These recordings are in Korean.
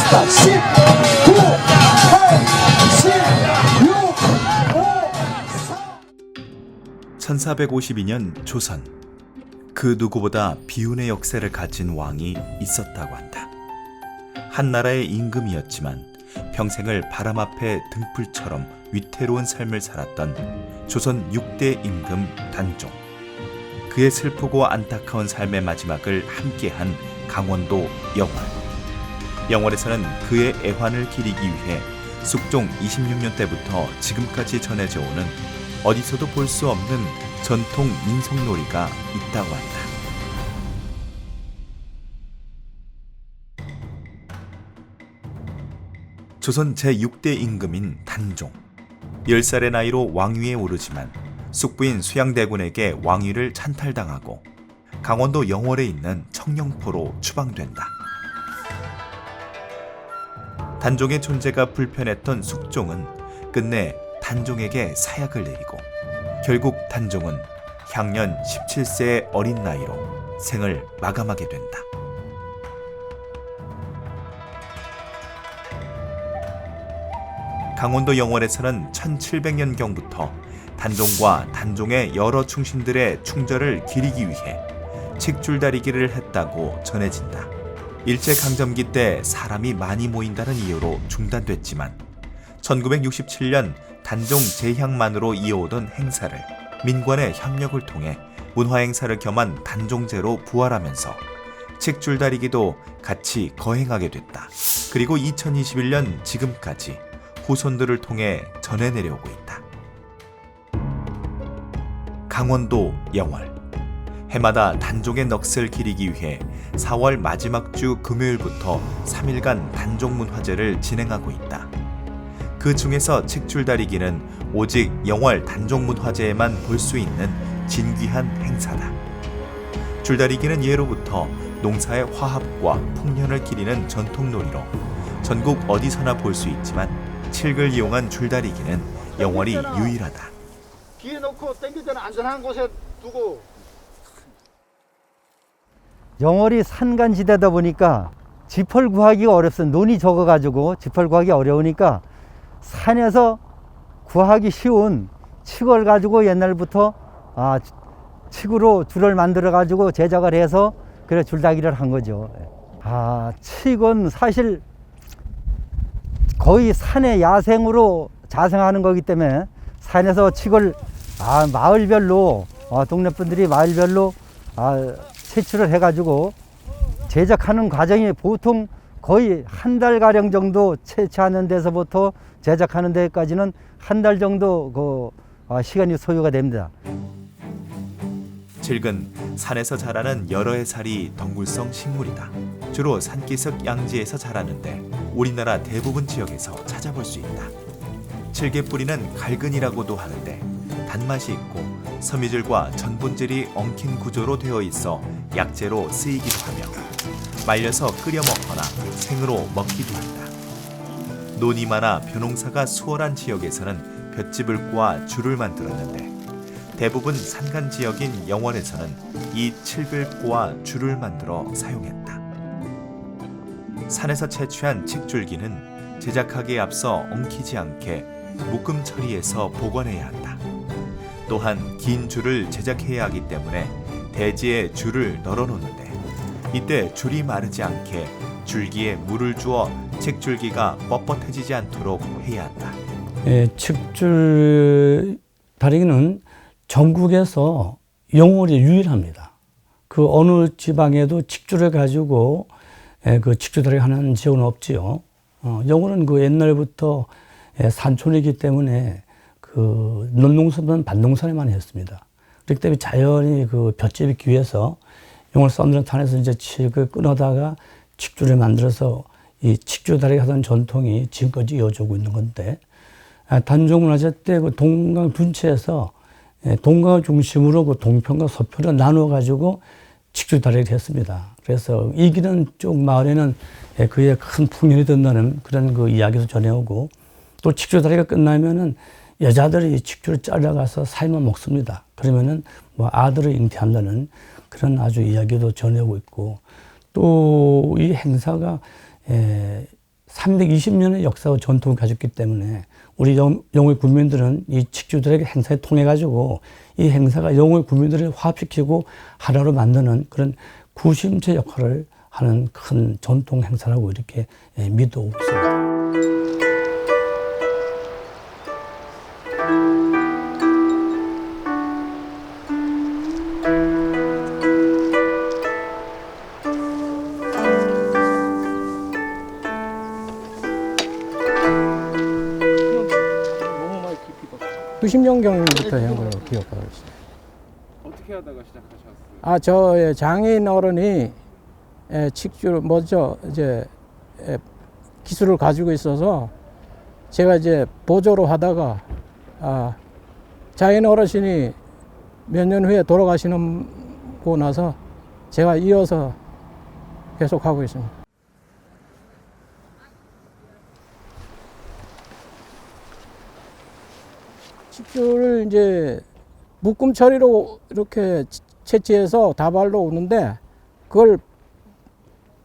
스탑 10, 9, 8, 7, 6, 5, 4 1452년 조선, 그 누구보다 비운의 역사를 가진 왕이 있었다고 한다. 한 나라의 임금이었지만 평생을 바람 앞에 등불처럼 위태로운 삶을 살았던 조선 6대 임금 단종. 그의 슬프고 안타까운 삶의 마지막을 함께한 강원도 영월. 영월에서는 그의 애환을 기리기 위해 숙종 26년 때부터 지금까지 전해져 오는 어디서도 볼 수 없는 전통 민속놀이가 있다고 한다. 조선 제6대 임금인 단종. 10살의 나이로 왕위에 오르지만 숙부인 수양대군에게 왕위를 찬탈당하고 강원도 영월에 있는 청령포로 추방된다. 단종의 존재가 불편했던 숙종은 끝내 단종에게 사약을 내리고 결국 단종은 향년 17세의 어린 나이로 생을 마감하게 된다. 강원도 영월에서는 1700년경부터 단종과 단종의 여러 충신들의 충절을 기리기 위해 칡줄다리기를 했다고 전해진다. 일제강점기 때 사람이 많이 모인다는 이유로 중단됐지만 1967년 단종 재향만으로 이어오던 행사를 민관의 협력을 통해 문화행사를 겸한 단종제로 부활하면서 칡줄다리기도 같이 거행하게 됐다. 그리고 2021년 지금까지 후손들을 통해 전해내려오고 있다. 강원도 영월. 해마다 단종의 넋을 기리기 위해 4월 마지막 주 금요일부터 3일간 단종문화제를 진행하고 있다. 그 중에서 칡줄다리기는 오직 영월 단종문화제에만 볼 수 있는 진귀한 행사다. 줄다리기는 예로부터 농사의 화합과 풍년을 기리는 전통놀이로 전국 어디서나 볼 수 있지만 칡을 이용한 줄다리기는 영월이 유일하다. 뒤에 놓고 당길 때는 안전한 곳에 두고. 영월이 산간지대다 보니까 짚을 구하기가 어렵습니다. 논이 적어가지고 짚을 구하기 어려우니까 산에서 구하기 쉬운 칡을 가지고 옛날부터 칡으로 줄을 만들어 가지고 제작을 해서 그래 줄다리기를 한 거죠. 칡은 사실 거의 산의 야생으로 자생하는 거기 때문에 산에서 칡을 마을별로 동네 분들이 마을별로 채취를 해가지고 제작하는 과정이 보통 거의 한 달 가량 정도 채취하는 데서부터 제작하는 데까지는 한 달 정도 시간이 소요가 됩니다. 칡은 산에서 자라는 여러 해 살이 덩굴성 식물이다. 주로 산기슭 양지에서 자라는데 우리나라 대부분 지역에서 찾아볼 수 있다. 칡의 뿌리는 갈근이라고도 하는데 단맛이 있고 섬유질과 전분질이 엉킨 구조로 되어 있어 약재로 쓰이기도 하며 말려서 끓여 먹거나 생으로 먹기도 한다. 논이 많아 벼농사가 수월한 지역에서는 볏짚을 꼬아 줄을 만들었는데 대부분 산간 지역인 영월에서는 이 칡을 꼬아 줄을 만들어 사용했다. 산에서 채취한 칡줄기는 제작하기에 앞서 엉키지 않게 묶음 처리해서 보관해야 한다. 또한 긴 줄을 제작해야 하기 때문에 대지에 줄을 널어 놓는데 이때 줄이 마르지 않게 줄기에 물을 주어 칡줄기가 뻣뻣해지지 않도록 해야 한다. 칡줄 다리기는 전국에서 영월이 유일합니다. 그 어느 지방에도 칡줄을 가지고 그 칡줄 다리기 하는 지역은 없지요. 영월은 그 옛날부터 산촌이기 때문에 그 논농사는 밭농사를 했습니다. 그렇기 때문에 자연히 그 볏짚이 귀해서 영월 사람들은 산에서 이제 칡을 끊어다가 칡줄을 만들어서 이 칡줄 다리기 하던 전통이 지금까지 이어지고 있는 건데, 단종문화제 때 그 동강 둔치에서 동강을 중심으로 그 동편과 서편을 나누어 가지고 칡줄 다리기를 했습니다. 그래서 이기는 쪽 마을에는 그의 큰 풍년이 된다는 그런 그 이야기도 전해오고, 또 칡줄 다리기가 끝나면은 여자들이 칡줄을 잘라가서 삶아 먹습니다. 그러면은 뭐 아들을 잉태한다는 그런 아주 이야기도 전해오고 있고, 또 이 행사가 320년의 역사와 전통을 가졌기 때문에 우리 영월 군민들은 이 칙주들에게 행사에 통해 가지고 이 행사가 영월 군민들을 화합시키고 하나로 만드는 그런 구심체 역할을 하는 큰 전통 행사라고 이렇게 믿어 있습니다. (90) 년경부터 한 걸로 기억하고 있어요. 어떻게 하다가 시작하셨어요? 저 장인 어른이 칙주 먼저 이제 기술을 가지고 있어서 제가 이제 보조로 하다가 장인 어르신이 몇 년 후에 돌아가시고 나서 제가 이어서 계속 하고 있습니다. 칙주를 이제 묶음 처리로 이렇게 채취해서 다발로 오는데 그걸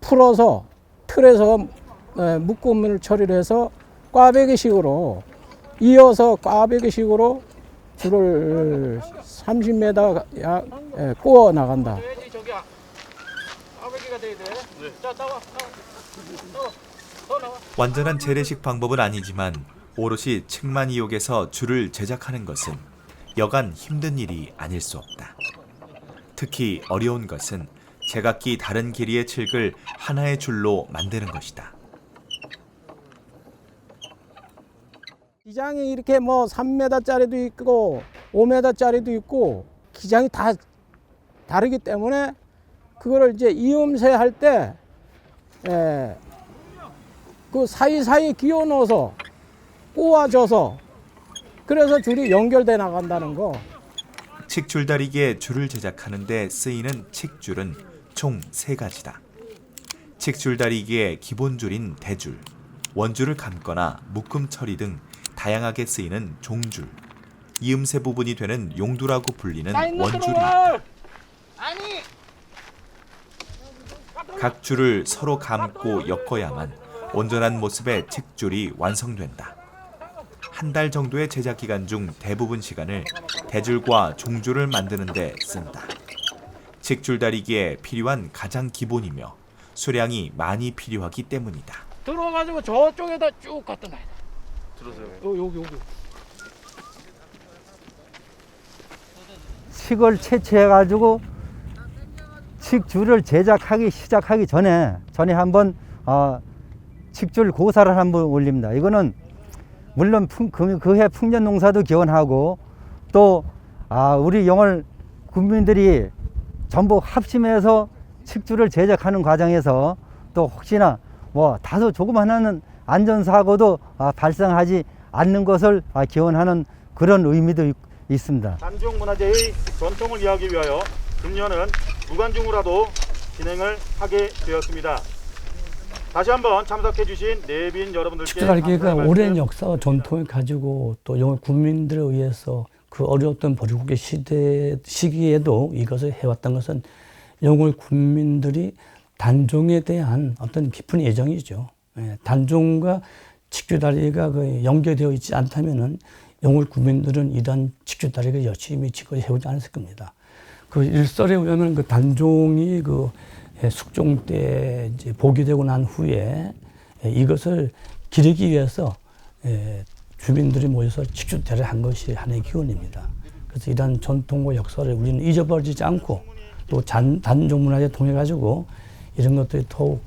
풀어서 틀에서 묶음을 처리를 해서 꽈배기식으로 이어서 꽈배기식으로 줄을 30m 꼬아 나간다. 완전한 재래식 방법은 아니지만 오롯이 칡만 이용해서 줄을 제작하는 것은 여간 힘든 일이 아닐 수 없다. 특히 어려운 것은 제각기 다른 길이의 칡을 하나의 줄로 만드는 것이다. 기장이 이렇게 뭐 3m짜리도 있고 5m짜리도 있고 기장이 다 다르기 때문에 그거를 이제 이음새 할 때 그 사이사이 끼워 넣어서 꼬아줘서 그래서 줄이 연결돼 나간다는 거. 칡줄다리기에 줄을 제작하는 데 쓰이는 칡줄은 총 3가지다. 칡줄다리기의 기본줄인 대줄, 원줄을 감거나 묶음 처리 등 다양하게 쓰이는 종줄, 이음새 부분이 되는 용두라고 불리는 원줄이 있다. 각 줄을 서로 감고 엮어야만 온전한 모습의 칡줄이 완성된다. 한 달 정도의 제작 기간 중 대부분 시간을 대줄과 종줄을 만드는 데 쓴다. 칡줄다리기에 필요한 가장 기본이며 수량이 많이 필요하기 때문이다. 들어가지고 저쪽에다 쭉 갖다 놔야 돼. 들어서요? 여기. 칡을 채취해가지고 칡줄을 제작하기 시작하기 전에 한번 칡줄 고사를 한번 올립니다. 이거는 물론 그해 풍년 농사도 기원하고 또 우리 영월 군민들이 전부 합심해서 칡줄을 제작하는 과정에서 또 혹시나 뭐 다소 조금 하나는 안전사고도 발생하지 않는 것을 기원하는 그런 의미도 있습니다. 단종문화재의 전통을 이해하기 위하여 금년은 무관중으로라도 진행을 하게 되었습니다. 다시 한번 참석해 주신 내빈 여러분들께 칡줄다리기가 오랜 역사와 전통을 가지고 또 영월 국민들에 의해서 그 어려웠던 보리국의 시기에도 이것을 해왔던 것은 영월 국민들이 단종에 대한 어떤 깊은 애정이죠. 단종과 칡줄다리기가 연결되어 있지 않다면은 영월 국민들은 이러한 칡줄다리기를 열심히 지금까지 해오지 않았을 겁니다. 그 일설에 의하면 그 단종이 숙종 때 이제 복위되고 난 후에 이것을 기리기 위해서 주민들이 모여서 칡줄대를 한 것이 하나의 기원입니다. 그래서 이러한 전통과 역사를 우리는 잊어버리지 않고 또 단종문화재 통해 가지고 이런 것들이 더욱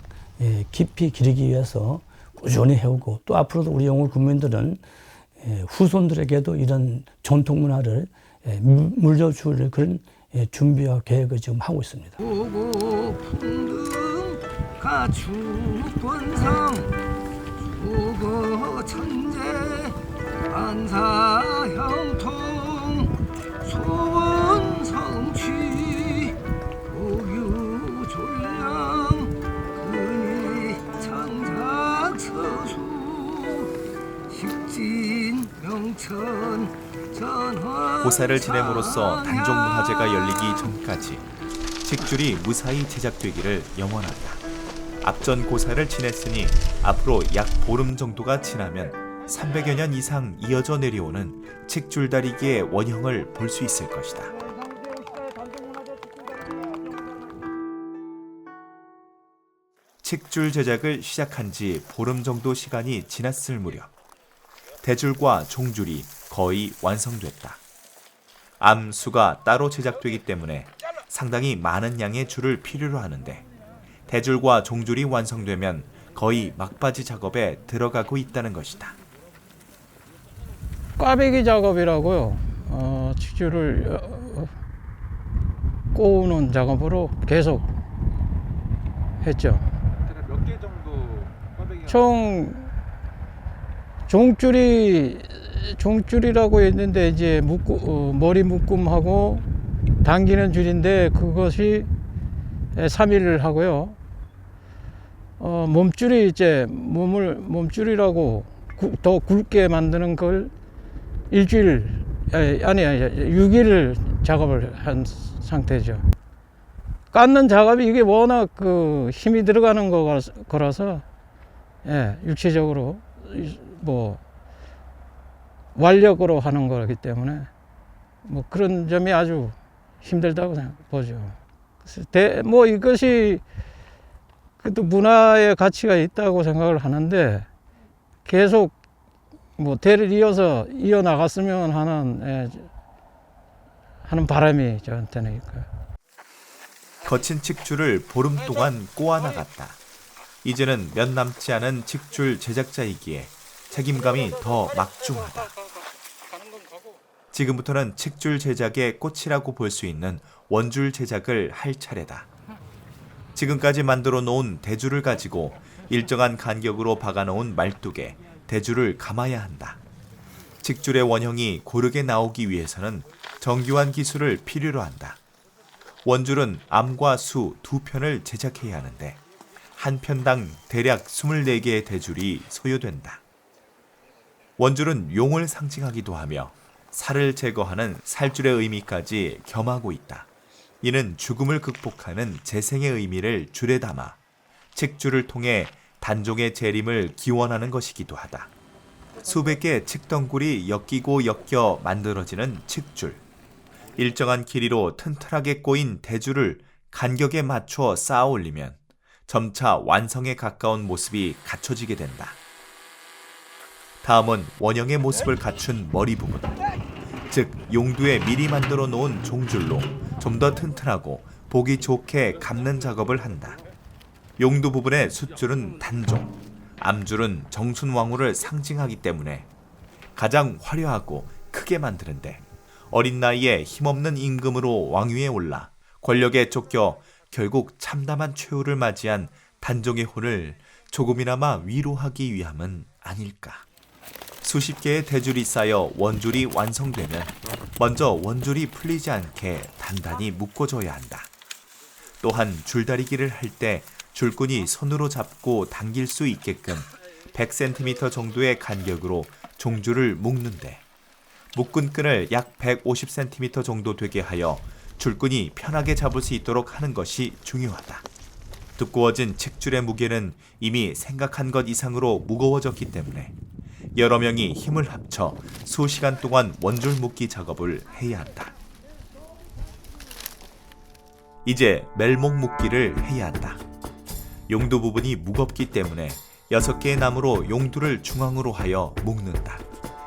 깊이 기리기 위해서 꾸준히 해오고 또 앞으로도 우리 영월 국민들은 후손들에게도 이런 전통 문화를 물려줄 그런 준비와 계획을 지금 하고 있습니다. 가축권성 수거천재 안사형통 소원성취 우유졸량 근위창작서수 식진명천 고사를 지냄으로써 단종문화재가 열리기 전까지 칡줄이 무사히 제작되기를 염원한다. 압전고사를 지냈으니 앞으로 약 보름 정도가 지나면 300여 년 이상 이어져 내려오는 칡줄다리기의 원형을 볼 수 있을 것이다. 칡줄 제작을 시작한 지 보름 정도 시간이 지났을 무렵 대줄과 종줄이 거의 완성됐다. 암수가 따로 제작되기 때문에 상당히 많은 양의 줄을 필요로 하는데 대줄과 종줄이 완성되면 거의 막바지 작업에 들어가고 있다는 것이다. 꽈배기 작업이라고요. 칡줄을 꼬우는 작업으로 계속 했죠. 몇 개 정도 꽈배기가 총 종줄이라고 했는데 이제 머리 묶음하고 당기는 줄인데 그것이 3일을 하고요. 몸줄이 이제 몸줄이라고 더 굵게 만드는 걸 일주일 아니 6일 작업을 한 상태죠. 깎는 작업이 이게 워낙 그 힘이 들어가는 거라서 육체적으로 뭐 완력으로 하는 거기 때문에 뭐 그런 점이 아주 힘들다고 보죠. 그래서 뭐 이것이 그래도 문화의 가치가 있다고 생각을 하는데 계속 뭐 대를 이어 나갔으면 하는 바람이 저한테는 있고요. 거친 칡줄을 보름 동안 꼬아 나갔다. 이제는 몇 남지 않은 칡줄 제작자이기에 책임감이 더 막중하다. 지금부터는 칡줄 제작의 꽃이라고 볼 수 있는 원줄 제작을 할 차례다. 지금까지 만들어 놓은 대줄을 가지고 일정한 간격으로 박아놓은 말뚝에 대줄을 감아야 한다. 칡줄의 원형이 고르게 나오기 위해서는 정교한 기술을 필요로 한다. 원줄은 암과 수 두 편을 제작해야 하는데 한 편당 대략 24개의 대줄이 소요된다. 원줄은 용을 상징하기도 하며 살을 제거하는 살줄의 의미까지 겸하고 있다. 이는 죽음을 극복하는 재생의 의미를 줄에 담아 칡줄을 통해 단종의 재림을 기원하는 것이기도 하다. 수백 개의 칡덩굴이 엮이고 엮여 만들어지는 칡줄. 일정한 길이로 튼튼하게 꼬인 대줄을 간격에 맞춰 쌓아 올리면 점차 완성에 가까운 모습이 갖춰지게 된다. 다음은 원형의 모습을 갖춘 머리 부분, 즉 용두에 미리 만들어 놓은 종줄로 좀 더 튼튼하고 보기 좋게 감는 작업을 한다. 용두 부분의 숫줄은 단종, 암줄은 정순왕후를 상징하기 때문에 가장 화려하고 크게 만드는데 어린 나이에 힘없는 임금으로 왕위에 올라 권력에 쫓겨 결국 참담한 최후를 맞이한 단종의 혼을 조금이나마 위로하기 위함은 아닐까. 수십 개의 대줄이 쌓여 원줄이 완성되면 먼저 원줄이 풀리지 않게 단단히 묶어줘야 한다. 또한 줄다리기를 할 때 줄끈이 손으로 잡고 당길 수 있게끔 100cm 정도의 간격으로 종줄을 묶는데 묶은 끈을 약 150cm 정도 되게 하여 줄끈이 편하게 잡을 수 있도록 하는 것이 중요하다. 두꺼워진 칡줄의 무게는 이미 생각한 것 이상으로 무거워졌기 때문에 여러 명이 힘을 합쳐 수시간 동안 원줄 묶기 작업을 해야 한다. 이제 멜목 묶기를 해야 한다. 용두 부분이 무겁기 때문에 6개의 나무로 용두를 중앙으로 하여 묶는다.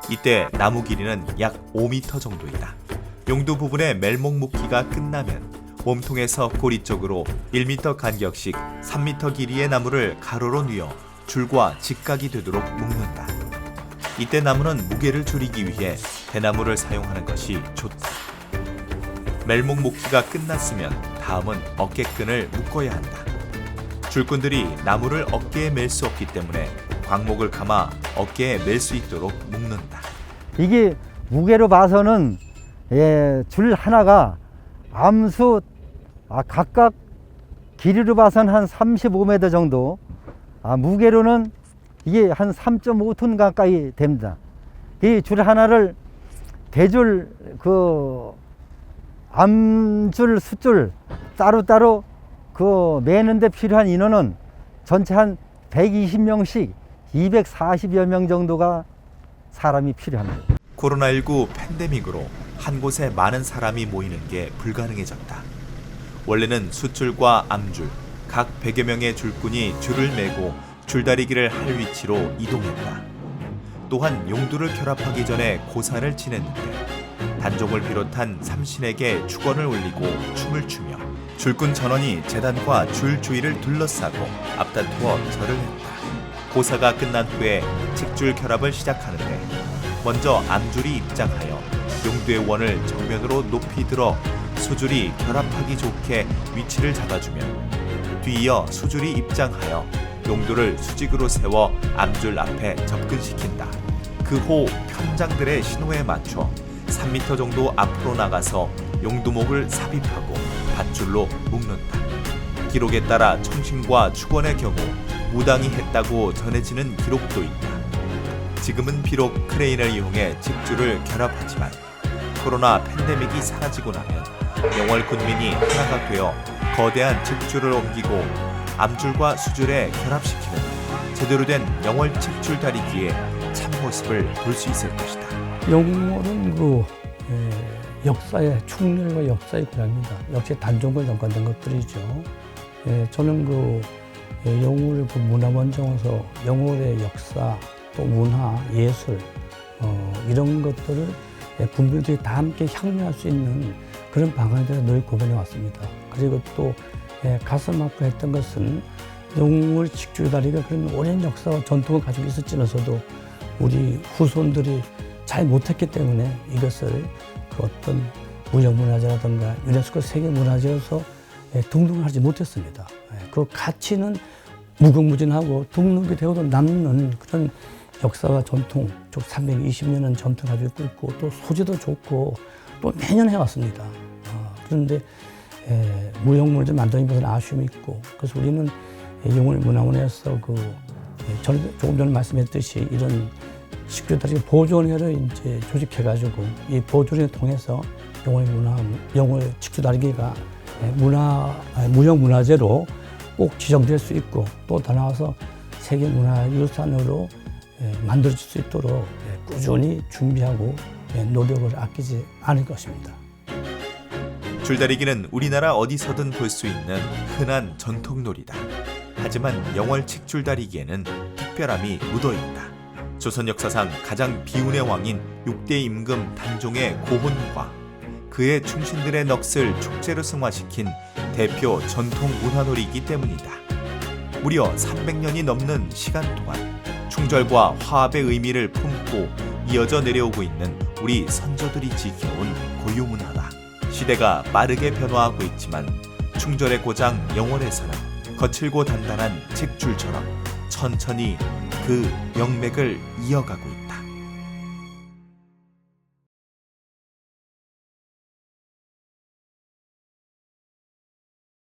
이때 나무 길이는 약 5m 정도이다. 용두 부분의 멜목 묶기가 끝나면 몸통에서 꼬리 쪽으로 1m 간격씩 3m 길이의 나무를 가로로 뉘어 줄과 직각이 되도록 묶는다. 이때 나무는 무게를 줄이기 위해 대나무를 사용하는 것이 좋다. 멜목 묶기가 끝났으면 다음은 어깨끈을 묶어야 한다. 줄끈들이 나무를 어깨에 맬 수 없기 때문에 광목을 감아 어깨에 맬 수 있도록 묶는다. 이게 무게로 봐서는 줄 하나가 암수 각각 길이로 봐서는 한 35m 정도, 무게로는 이게 한 3.5톤 가까이 됩니다. 이 줄 하나를 대줄, 암줄, 숫줄 따로따로 매는데 필요한 인원은 전체 한 120명씩 240여 명 정도가 사람이 필요합니다. 코로나19 팬데믹으로 한 곳에 많은 사람이 모이는 게 불가능해졌다. 원래는 숫줄과 암줄, 각 100여 명의 줄꾼이 줄을 메고 줄다리기를 할 위치로 이동했다. 또한 용두를 결합하기 전에 고사를 지냈는데 단종을 비롯한 삼신에게 축원을 올리고 춤을 추며 줄꾼 전원이 제단과 줄 주위를 둘러싸고 앞다투어 절을 했다. 고사가 끝난 후에 칡줄 결합을 시작하는데 먼저 암줄이 입장하여 용두의 원을 정면으로 높이 들어 수줄이 결합하기 좋게 위치를 잡아주면 뒤이어 수줄이 입장하여 용두를 수직으로 세워 암줄 앞에 접근시킨다. 그 후 편장들의 신호에 맞춰 3m 정도 앞으로 나가서 용두목을 삽입하고 밧줄로 묶는다. 기록에 따라 청신과 축원의 경우 무당이 했다고 전해지는 기록도 있다. 지금은 비록 크레인을 이용해 칡줄을 결합하지만 코로나 팬데믹이 사라지고 나면 영월 군민이 하나가 되어 거대한 칡줄을 옮기고 암줄과 수줄에 결합시키는 제대로 된 영월 칡줄 다리기의 참모습을 볼 수 있을 것이다. 영월은 역사의 충렬과 역사의 고향입니다. 역시 단종과 연관된 것들이죠. 저는 영월 문화원정에서 영월의 역사, 또 문화, 예술 이런 것들을 군민들이 다 함께 향유할 수 있는 그런 방안에 대해서 늘 고민해 왔습니다. 그리고 또 가슴 아파했던 것은 영월 칡줄다리가 그런 오랜 역사와 전통을 가지고 있었지만서도 우리 후손들이 잘 못했기 때문에 이것을 어떤 무형문화재라든가 유네스코 세계문화재로서 등록을 하지 못했습니다. 그 가치는 무궁무진하고 등록이 되어도 남는 그런 역사와 전통, 쭉 320년은 전통을 가지고 있고 또 소재도 좋고 또 매년 해왔습니다. 그런데 무형문화재 만드는 것은 아쉬움이 있고 그래서 우리는 영월문화원에서 조금 전에 말씀했듯이 이런 칡줄다리 보존회를 이제 조직해가지고 이 보존회를 통해서 영월 칡줄다리기가 무형문화재로 꼭 지정될 수 있고 또 더 나아가서 세계문화유산으로 만들어질 수 있도록 꾸준히 준비하고 노력을 아끼지 않을 것입니다. 줄다리기는 우리나라 어디서든 볼 수 있는 흔한 전통놀이다. 하지만 영월 칡줄다리기에는 특별함이 묻어있다. 조선 역사상 가장 비운의 왕인 6대 임금 단종의 고혼과 그의 충신들의 넋을 축제로 승화시킨 대표 전통 문화놀이이기 때문이다. 무려 300년이 넘는 시간 동안 충절과 화합의 의미를 품고 이어져 내려오고 있는 우리 선조들이 지켜온 고유문화다. 시대가 빠르게 변화하고 있지만 충절의 고장 영월에서는 거칠고 단단한 칡줄처럼 천천히 그 명맥을 이어가고 있다.